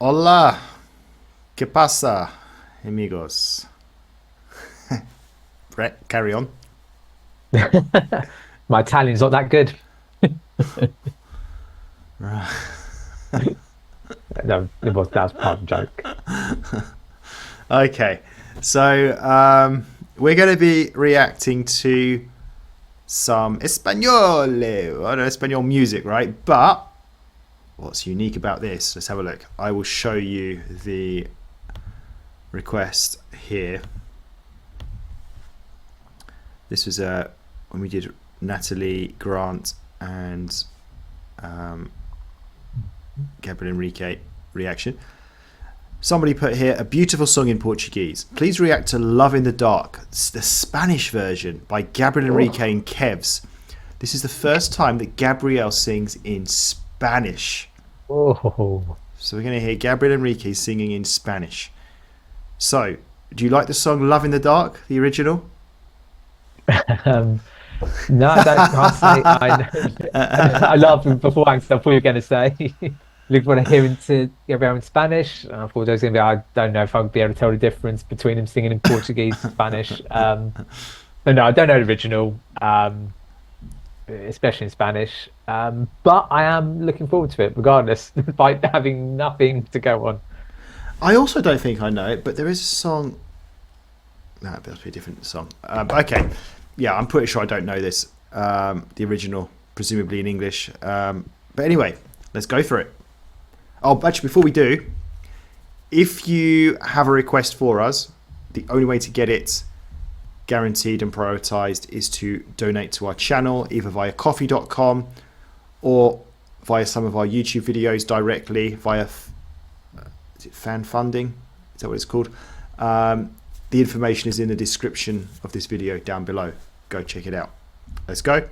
Hola, ¿qué pasa, amigos? Brett, carry on. My Italian's not that good. No, that was part of the joke. Okay, so we're going to be reacting to some Espanol music, right? But what's unique about this? Let's have a look. I will show you the request here. This was when we did Natalie Grant and Gabriel Henrique reaction. Somebody put here a beautiful song in Portuguese. Please react to Love in the Dark, the Spanish version by Gabriel Henrique Oh, and Kevz. This is the first time that Gabriel sings in Spanish. oh. So we're going to hear Gabriel Henrique singing in Spanish. So, do you like the song Love in the Dark, the original? Um, no, I don't, can't say I laughed beforehand because I thought you were going to say look what I hear into Gabriel in Spanish. And I thought there was going to be, I don't know if I would be able to tell the difference between him singing in Portuguese, Spanish. But no, I don't know the original, especially in Spanish. But I am looking forward to it regardless, despite having nothing to go on. I also don't think I know it, but there is a song. No, it must be a different song. Okay, yeah, I'm pretty sure I don't know this. The original, presumably in English. But anyway, let's go for it. Oh, actually, before we do, if you have a request for us, the only way to get it guaranteed and prioritized is to donate to our channel, either via coffee.com or via some of our YouTube videos directly via is it fan funding? Is that what it's called? The information is in the description of this video down below. Go check it out. Let's go.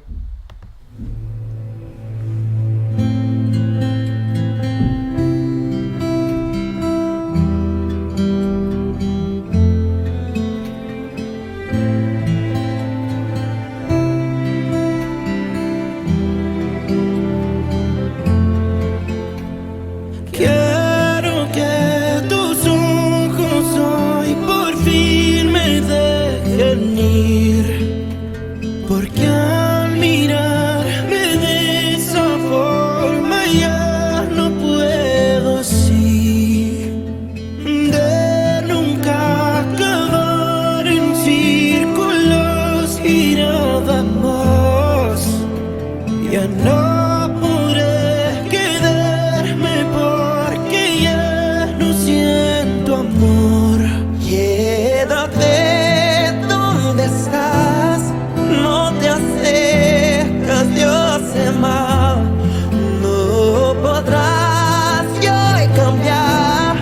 Quiero que tus ojos hoy por fin me dejen ir, porque al mirarme de esa forma ya no puedo así, de nunca acabar en círculos y nada más, ya no. Quédate donde estás, no te acercas, Dios se mal. No podrás yo cambiar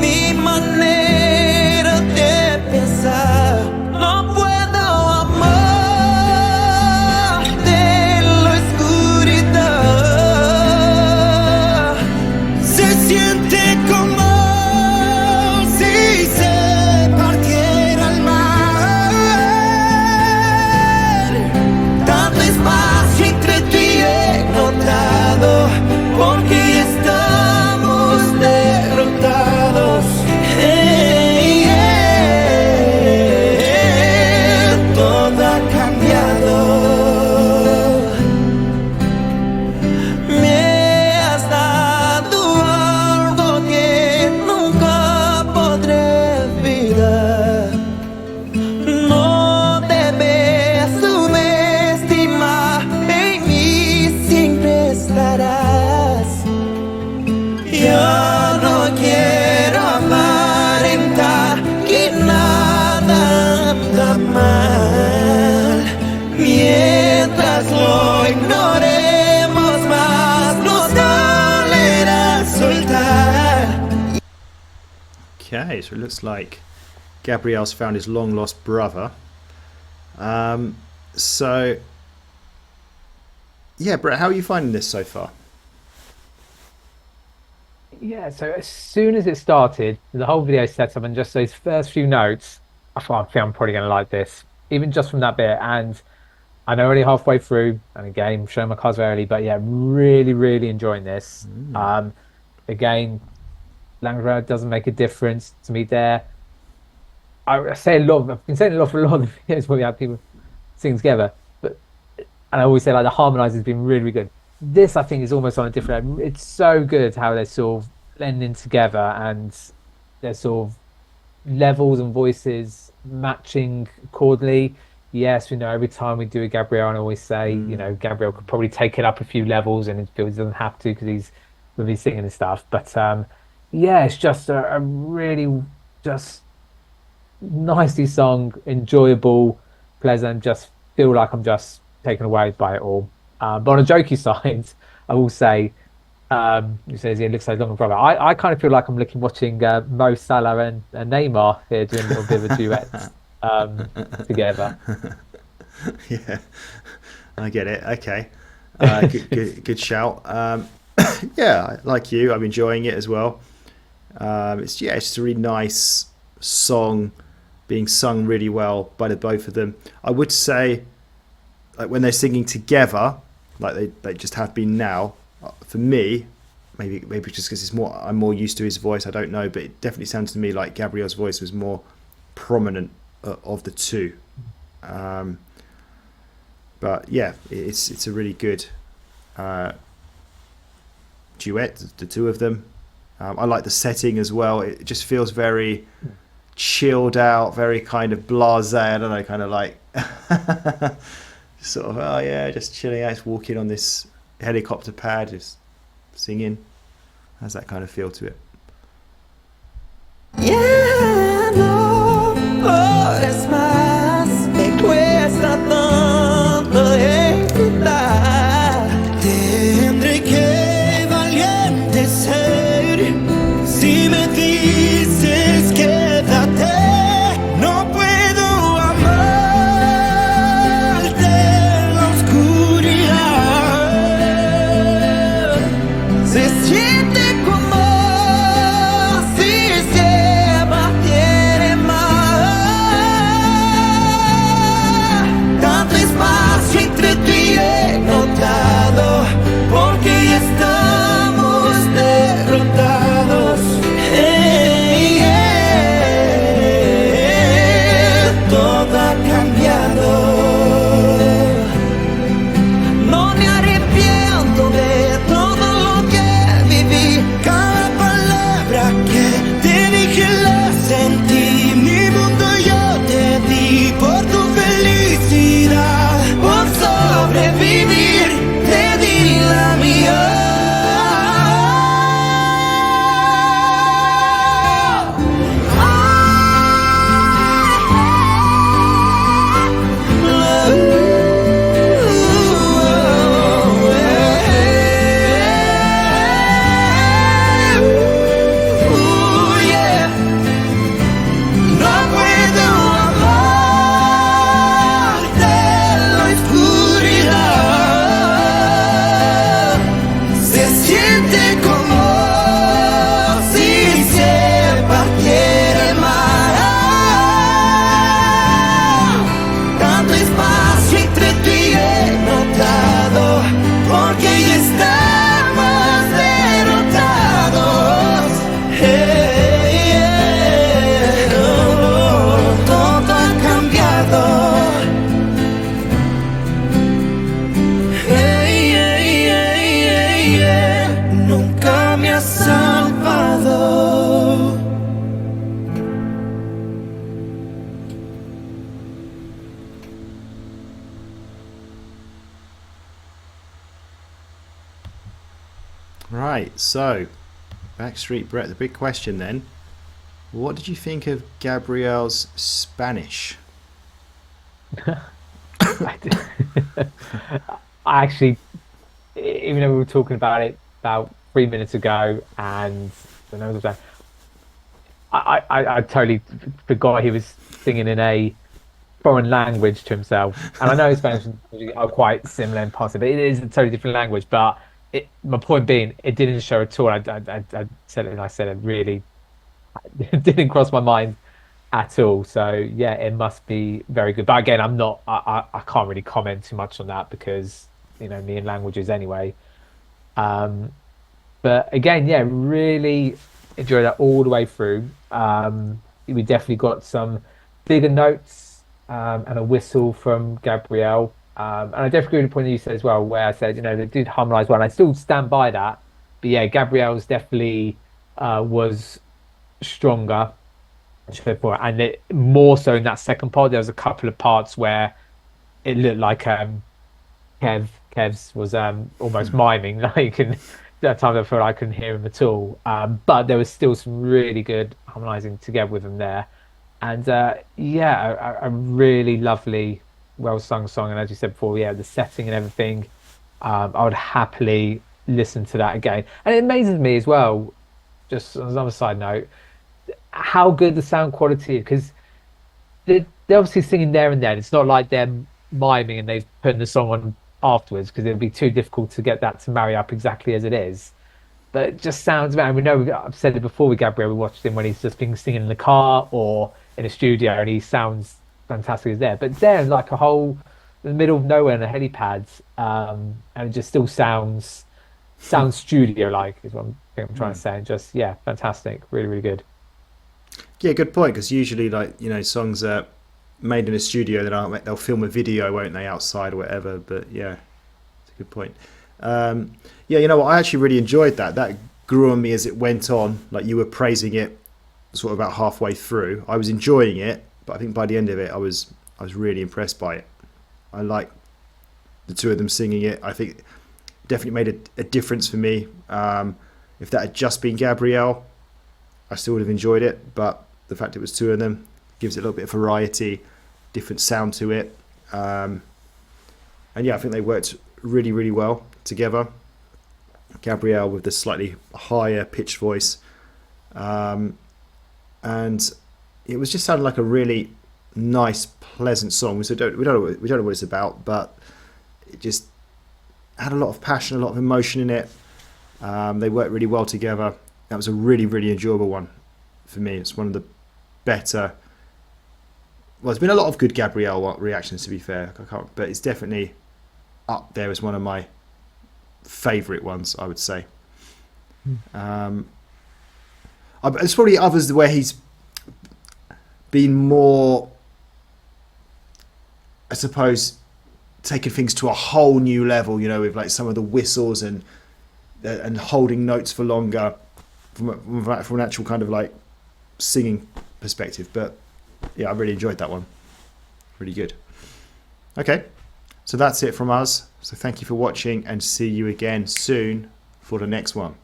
mi manera de pensar. No puedo amarte en la oscuridad. Se siente como porque estamos derrotados. Todo ha cambiado. Me has dado algo que nunca podré olvidar. No debes subestimar, en mí siempre estarás. Yo no quiero aparentar que nada anda mal. Mientras lo ignoremos más, nos dolerá soltar. Okay, so it looks like Gabriel's found his long lost brother. So, yeah, Brett, how are you finding this so far? Yeah, so as soon as it started, the whole video set up and just those first few notes, I thought, I think I'm probably going to like this, even just from that bit. And I'm already halfway through, and again, I'm showing my cards early, but yeah, really, really enjoying this. Again, language doesn't make a difference to me there. I say a lot. I've been saying a lot for a lot of the videos where we have people sing together, but and I always say like the harmonizing has been really, really good. This I think is almost on a different level. It's so good how they're sort of blending together and they're sort of levels and voices matching accordingly. Yes, we know every time we do a Gabriel, and I always say, Gabriel could probably take it up a few levels, and he doesn't have to because he's with his singing and stuff. But yeah, it's just a really just nicely sung, enjoyable, pleasant. Just feel like I'm just taken away by it all. But on a jokey side, I will say, who says it looks so long and brother. I kind of feel like I'm watching Mo Salah and Neymar here doing a little bit of a duet together. Yeah, I get it. Okay, good shout. Yeah, like you, I'm enjoying it as well. It's just a really nice song being sung really well by the both of them. I would say, like when they're singing together, like they just have been now. For me, maybe just because I'm more used to his voice. I don't know, but it definitely sounds to me like Gabriel's voice was more prominent of the two. But yeah, it's a really good duet, the two of them. I like the setting as well. It just feels very chilled out, very kind of blasé. I don't know, kind of like sort of, oh yeah, just chilling out, just walking on this helicopter pad, just singing. Has that kind of feel to it. Ya no podrás más, me cuesta tanto evitar. Tendré que valiente ser. Si me dices quédate, no puedo amarte en la oscuridad. Se siente como si se batiera mar. Tanto espacio entre tú y he notado, porque ya estamos derrotados. Todo ha cambiado. No me arrepiento de todo lo que viví. Cada palabra que te dije la sentí. Mi mundo yo te di por tu felicidad. Por sobrevivir te di la mía. No puedo amarte en la oscuridad. Se siente como si se partiera el mar. Tanto espacio entre tú y he notado, porque ya estamos derrotados. Todo ha cambiado. Nunca me has salvado. Right, so Backstreet Brett, the big question then. What did you think of Gabriel's Spanish? I did- I actually, even though we were talking about it about 3 minutes ago, and when I was about, I totally forgot he was singing in a foreign language to himself. And I know Spanish and Portuguese are quite similar in parts of it. It is a totally different language, but my point being, it didn't show at all. I said it, and I said it really it didn't cross my mind at all. So yeah, it must be very good. But again, I'm not. I can't really comment too much on that because me and languages anyway. But again, yeah, really enjoyed that all the way through. We definitely got some bigger notes and a whistle from Gabrielle. And I definitely agree with the point that you said as well, where I said, they did harmonise well. And I still stand by that. But yeah, Gabrielle's definitely was stronger and more so in that second part. There was a couple of parts where it looked like Kevz was almost miming, like, and that time I felt I couldn't hear him at all. But there was still some really good harmonizing together with him there, and yeah, a really lovely, well sung song. And as you said before, yeah, the setting and everything, I would happily listen to that again. And it amazes me as well, just on another side note, how good the sound quality is, because they're obviously singing there and then. It's not like they're miming and they've put the song on afterwards, because it'd be too difficult to get that to marry up exactly as it is. But it just sounds, man. We know, I've said it before with Gabriel. We watched him when he's just been singing in the car or in a studio, and he sounds fantastic as there. But there, like a whole in the middle of nowhere in the helipads, and it just still sounds studio like is what I'm trying to say. And just yeah, fantastic, really, really good. Yeah, good point. Because usually, like, songs are made in a studio, they'll film a video, won't they, outside or whatever. But yeah, it's a good point. Yeah, you know what? I actually really enjoyed that. That grew on me as it went on. Like, you were praising it, sort of about halfway through. I was enjoying it, but I think by the end of it, I was really impressed by it. I like the two of them singing it. I think it definitely made a difference for me. If that had just been Gabrielle, I still would have enjoyed it, but the fact it was two of them gives it a little bit of variety, different sound to it. And yeah, I think they worked really, really well together. Gabrielle with the slightly higher pitched voice. And it was just sounding like a really nice, pleasant song. So we don't know what it's about, but it just had a lot of passion, a lot of emotion in it. They worked really well together. That was a really, really enjoyable one for me. It's one of the better. Well, there's been a lot of good Gabrielle reactions, to be fair. But it's definitely up there as one of my favourite ones, I would say. There's probably others where he's been more, I suppose, taking things to a whole new level. With like some of the whistles and holding notes for longer from an actual kind of like singing perspective. But yeah, I really enjoyed that one. Really good. Okay, so that's it from us. So thank you for watching, and see you again soon for the next one.